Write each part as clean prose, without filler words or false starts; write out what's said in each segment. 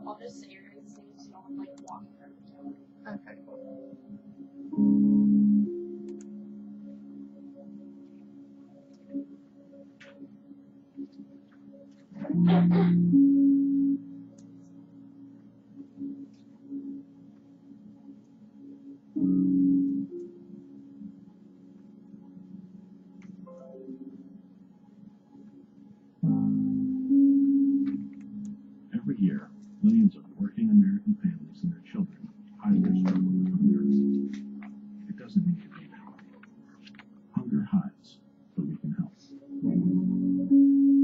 I'll just say your names so you don't like walk through. Okay, cool. Every year, millions of working American families and their children hide their struggle with hunger. It doesn't need to be that way. Hunger hides, but we can help.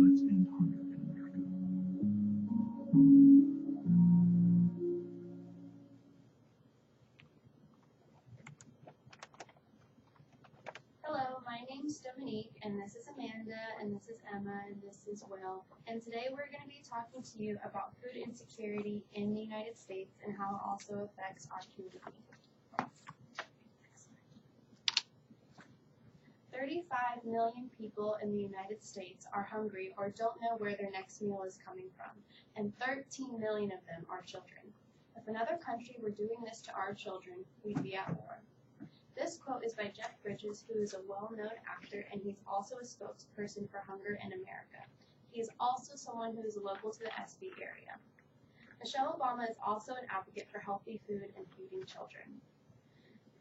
Let's end hunger in America. Hello, my name's Dominique, and this is Amanda, and this is Emma, and this is Will. And today we're going to be talking to you about food insecurity in the United States and how it also affects our community. 35 million people in the United States are hungry or don't know where their next meal is coming from, and 13 million of them are children. If another country were doing this to our children, we'd be at war. This quote is by Jeff Bridges, who is a well-known actor, and he's also a spokesperson for Hunger in America. He is also someone who is local to the SB area. Michelle Obama is also an advocate for healthy food and feeding children.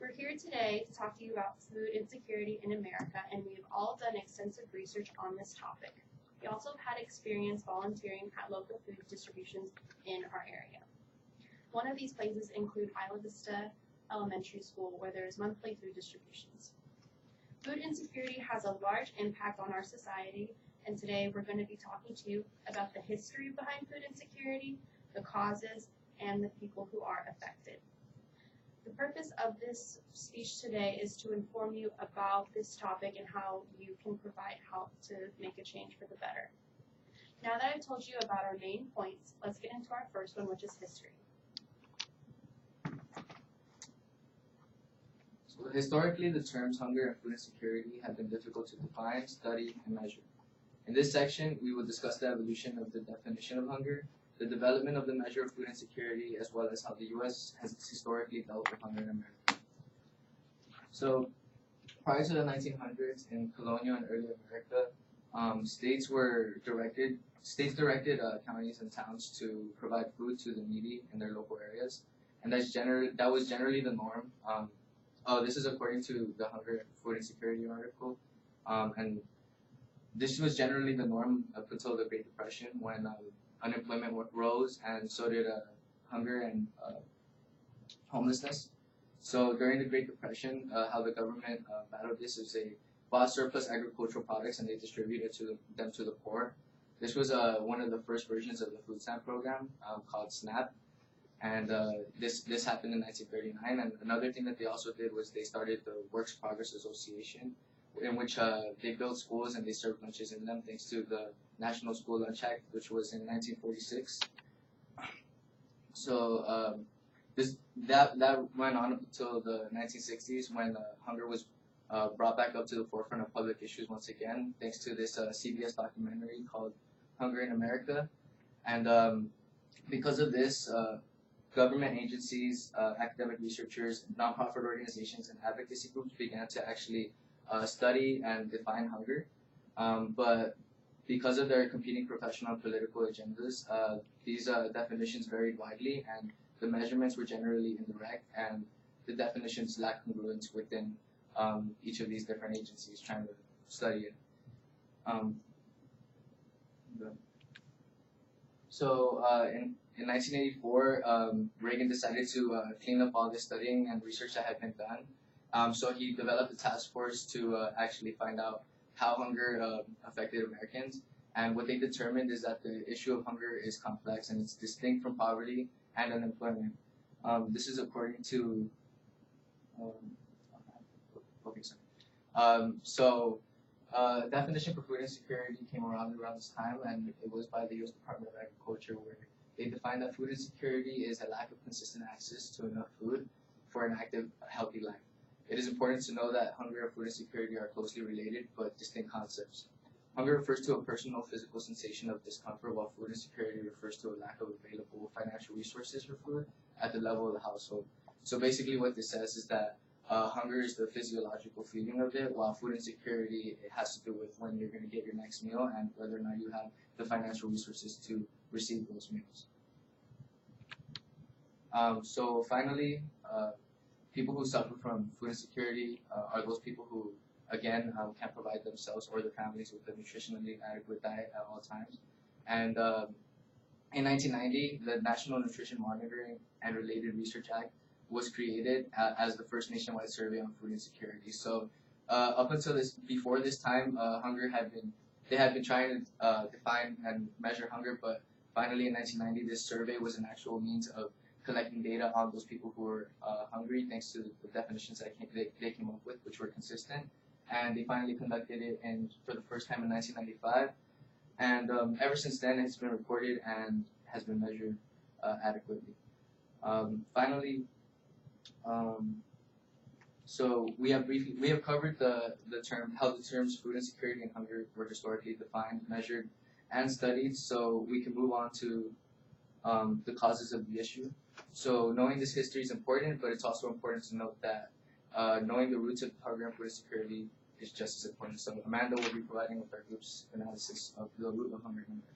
We're here today to talk to you about food insecurity in America, and we've all done extensive research on this topic. We also have had experience volunteering at local food distributions in our area. One of these places include Isla Vista Elementary School, where there is monthly food distributions. Food insecurity has a large impact on our society, and today we're going to be talking to you about the history behind food insecurity, the causes, and the people who are affected. The purpose of this speech today is to inform you about this topic and how you can provide help to make a change for the better. Now that I've told you about our main points, let's get into our first one, which is history. So historically, the terms hunger and food insecurity have been difficult to define, study, and measure. In this section, we will discuss the evolution of the definition of hunger, the development of the measure of food insecurity, as well as how the U.S. has historically dealt with hunger in America. So, prior to the 1900s, in colonial and early America, states directed counties and towns to provide food to the needy in their local areas, and that was generally the norm. This is according to the Hunger and Food Insecurity article, and this was generally the norm up until the Great Depression, when unemployment rose, and so did hunger and homelessness. So during the Great Depression, how the government battled this is they bought surplus agricultural products and they distributed them to the poor. This was one of the first versions of the food stamp program called SNAP. And this happened in 1939. And another thing that they also did was they started the Works Progress Association, in which they built schools and they served lunches in them, thanks to the National School Lunch Act, which was in 1946. So that went on up until the 1960s, when hunger was brought back up to the forefront of public issues once again, thanks to this CBS documentary called Hunger in America. And because of this, government agencies, academic researchers, nonprofit organizations, and advocacy groups began to actually study and define hunger. But because of their competing professional and political agendas, these definitions varied widely, and the measurements were generally indirect, and the definitions lacked congruence within each of these different agencies trying to study it. In 1984, Reagan decided to clean up all this studying and research that had been done. So he developed a task force to actually find out how hunger affected Americans. And what they determined is that the issue of hunger is complex and it's distinct from poverty and unemployment. This is according to definition for food insecurity came around this time, and it was by the U.S. Department of Agriculture, where they defined that food insecurity is a lack of consistent access to enough food for an active, healthy life. It is important to know that hunger and food insecurity are closely related but distinct concepts. Hunger refers to a personal physical sensation of discomfort, while food insecurity refers to a lack of available financial resources for food at the level of the household. So basically what this says is that hunger is the physiological feeling of it, while food insecurity, it has to do with when you're going to get your next meal and whether or not you have the financial resources to receive those meals. So finally, people who suffer from food insecurity are those people who, again, can't provide themselves or their families with a nutritionally adequate diet at all times. And in 1990, the National Nutrition Monitoring and Related Research Act was created as the first nationwide survey on food insecurity. So up until before this time, they had been trying to define and measure hunger, but finally in 1990, this survey was an actual means of collecting data on those people who were hungry, thanks to the definitions that they came up with, which were consistent. And they finally conducted it for the first time in 1995. And ever since then, it's been recorded and has been measured adequately. Finally, so we have covered how the terms food insecurity and hunger were historically defined, measured, and studied. So we can move on to the causes of the issue. So knowing this history is important, but it's also important to note that knowing the roots of hunger and food insecurity is just as important. So Amanda will be providing with our group's analysis of the root of hunger in America.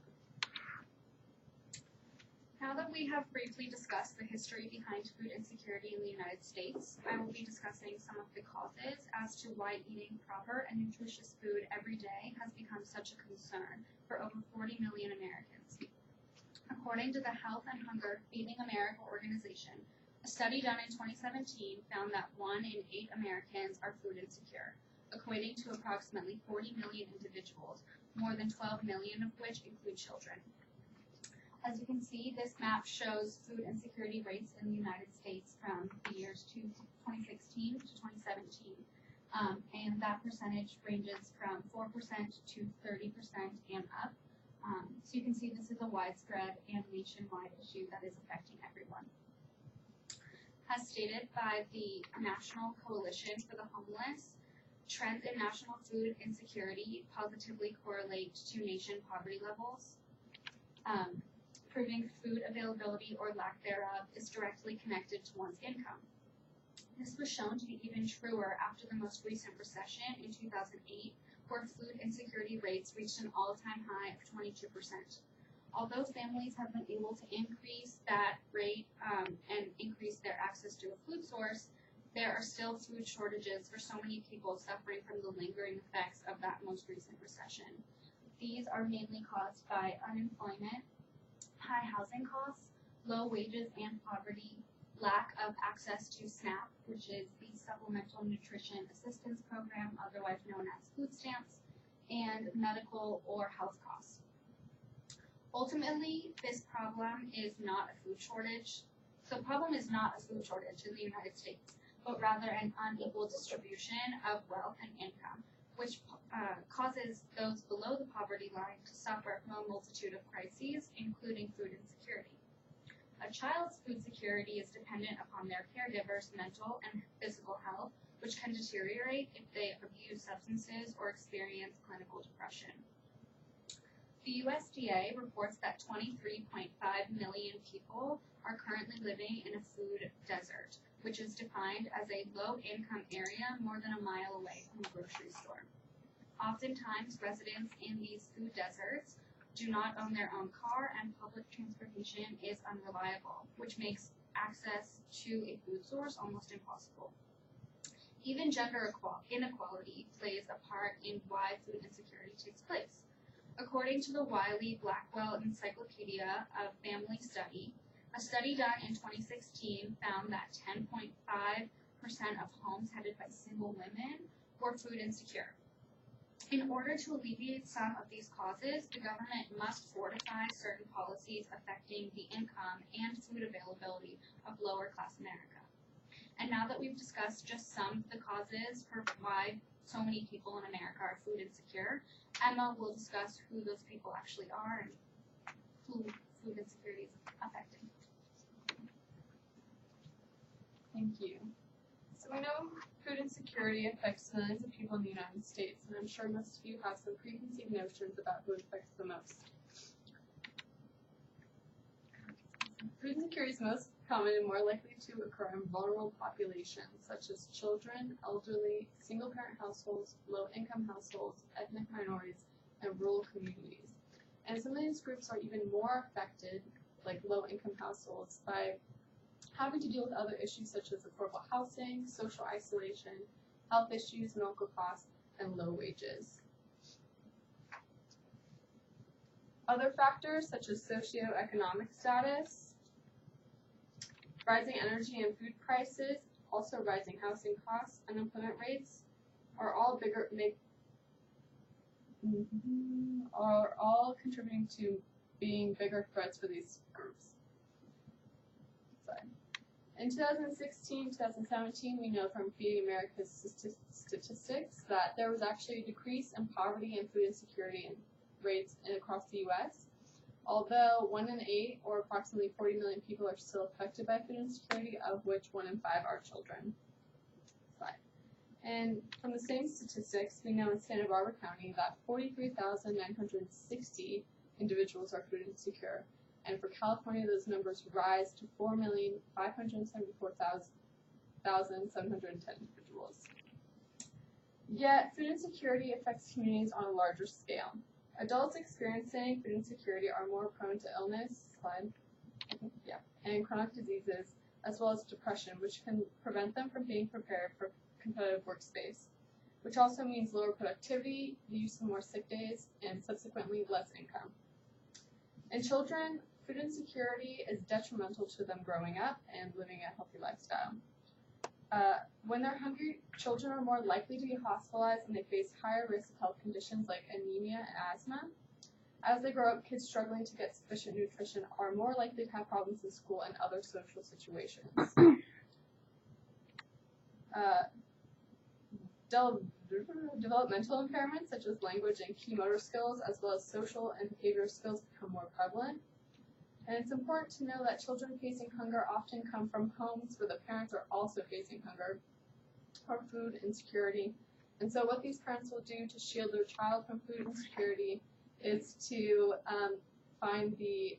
Now that we have briefly discussed the history behind food insecurity in the United States, I will be discussing some of the causes as to why eating proper and nutritious food every day has become such a concern for over 40 million Americans. According to the Health and Hunger Feeding America organization, a study done in 2017 found that 1 in 8 Americans are food insecure, equating to approximately 40 million individuals, more than 12 million of which include children. As you can see, this map shows food insecurity rates in the United States from the years 2016 to 2017, and that percentage ranges from 4% to 30% and up. So you can see this is a widespread and nationwide issue that is affecting everyone. As stated by the National Coalition for the Homeless, trends in national food insecurity positively correlate to nation poverty levels. Proving food availability or lack thereof is directly connected to one's income. This was shown to be even truer after the most recent recession in 2008, where food insecurity rates reached an all-time high of 22%. Although families have been able to increase that rate and increase their access to a food source, there are still food shortages for so many people suffering from the lingering effects of that most recent recession. These are mainly caused by unemployment, high housing costs, low wages and poverty, lack of access to SNAP, which is the Supplemental Nutrition Assistance Program, otherwise known as food stamps, and medical or health costs. Ultimately, this problem is not a food shortage. The problem is not a food shortage in the United States, but rather an unequal distribution of wealth and income, which causes those below the poverty line to suffer from a multitude of crises, including food insecurity. A child's food security is dependent upon their caregiver's mental and physical health, which can deteriorate if they abuse substances or experience clinical depression. The USDA reports that 23.5 million people are currently living in a food desert, which is defined as a low-income area more than a mile away from a grocery store. Oftentimes, residents in these food deserts do not own their own car, and public transportation is unreliable, which makes access to a food source almost impossible. Even gender inequality plays a part in why food insecurity takes place. According to the Wiley-Blackwell Encyclopedia of Family Study, a study done in 2016 found that 10.5% of homes headed by single women were food insecure. In order to alleviate some of these causes, the government must fortify certain policies affecting the income and food availability of lower-class America. And now that we've discussed just some of the causes for why so many people in America are food insecure, Emma will discuss who those people actually are and who food insecurity is affecting. Thank you. So we know food insecurity insecurity affects millions of people in the United States, and I'm sure most of you have some preconceived notions about who it affects the most. Food insecurity is most common and more likely to occur in vulnerable populations, such as children, elderly, single-parent households, low-income households, ethnic minorities, and rural communities. And some of these groups are even more affected, like low-income households, by having to deal with other issues such as affordable housing, social isolation, health issues, medical costs, and low wages. Other factors such as socioeconomic status, rising energy and food prices, also rising housing costs, unemployment rates, are all contributing to being bigger threats for these groups. In 2016, 2017, we know from Feeding America's statistics that there was actually a decrease in poverty and food insecurity rates across the U.S. Although 1 in 8, or approximately 40 million people, are still affected by food insecurity, of which 1 in 5 are children. And from the same statistics, we know in Santa Barbara County that 43,960 individuals are food insecure. And for California, those numbers rise to 4,574,710 individuals. Yet, food insecurity affects communities on a larger scale. Adults experiencing food insecurity are more prone to illness, and chronic diseases, as well as depression, which can prevent them from being prepared for competitive workspace, which also means lower productivity, the use of more sick days, and subsequently less income. In children, food insecurity is detrimental to them growing up and living a healthy lifestyle. When they're hungry, children are more likely to be hospitalized and they face higher risk of health conditions like anemia and asthma. As they grow up, kids struggling to get sufficient nutrition are more likely to have problems in school and other social situations. Developmental impairments such as language and key motor skills, as well as social and behavioral skills, become more prevalent. And it's important to know that children facing hunger often come from homes where the parents are also facing hunger or food insecurity. And so what these parents will do to shield their child from food insecurity is to find the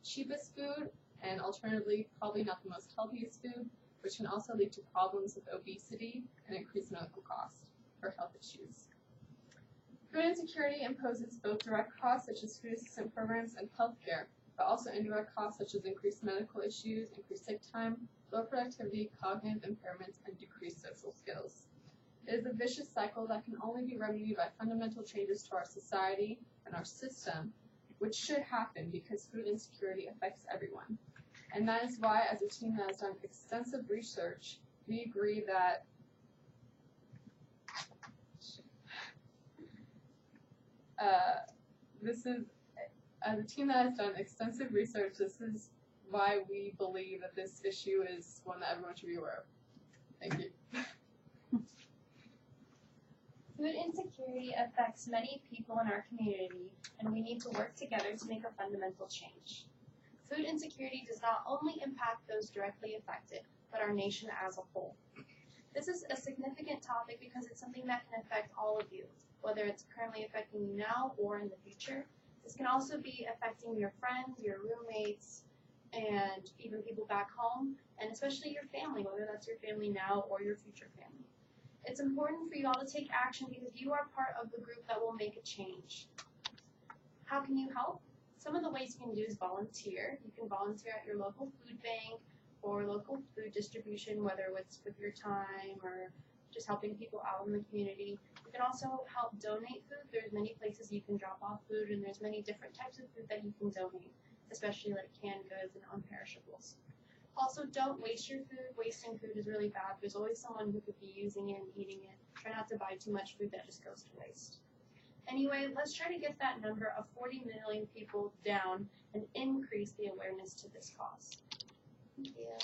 cheapest food and alternatively probably not the most healthiest food, which can also lead to problems with obesity and increased medical costs or health issues. Food insecurity imposes both direct costs such as food assistance programs and health care, but also indirect costs such as increased medical issues, increased sick time, low productivity, cognitive impairments, and decreased social skills. It is a vicious cycle that can only be remedied by fundamental changes to our society and our system, which should happen because food insecurity affects everyone. And that is why, as a team that has done extensive research, we agree that as a team that has done extensive research, this is why we believe that this issue is one that everyone should be aware of. Thank you. Food insecurity affects many people in our community, and we need to work together to make a fundamental change. Food insecurity does not only impact those directly affected, but our nation as a whole. This is a significant topic because it's something that can affect all of you, whether it's currently affecting you now or in the future. This can also be affecting your friends, your roommates, and even people back home, and especially your family, whether that's your family now or your future family. It's important for you all to take action because you are part of the group that will make a change. How can you help? Some of the ways you can do is volunteer. You can volunteer at your local food bank or local food distribution, whether it's with your time or just helping people out in the community. You can also help donate food. There's many places you can drop off food, and there's many different types of food that you can donate, especially like canned goods and unperishables. Also, don't waste your food. Wasting food is really bad. There's always someone who could be using it and eating it. Try not to buy too much food that just goes to waste. Anyway, let's try to get that number of 40 million people down and increase the awareness to this cause. Thank you.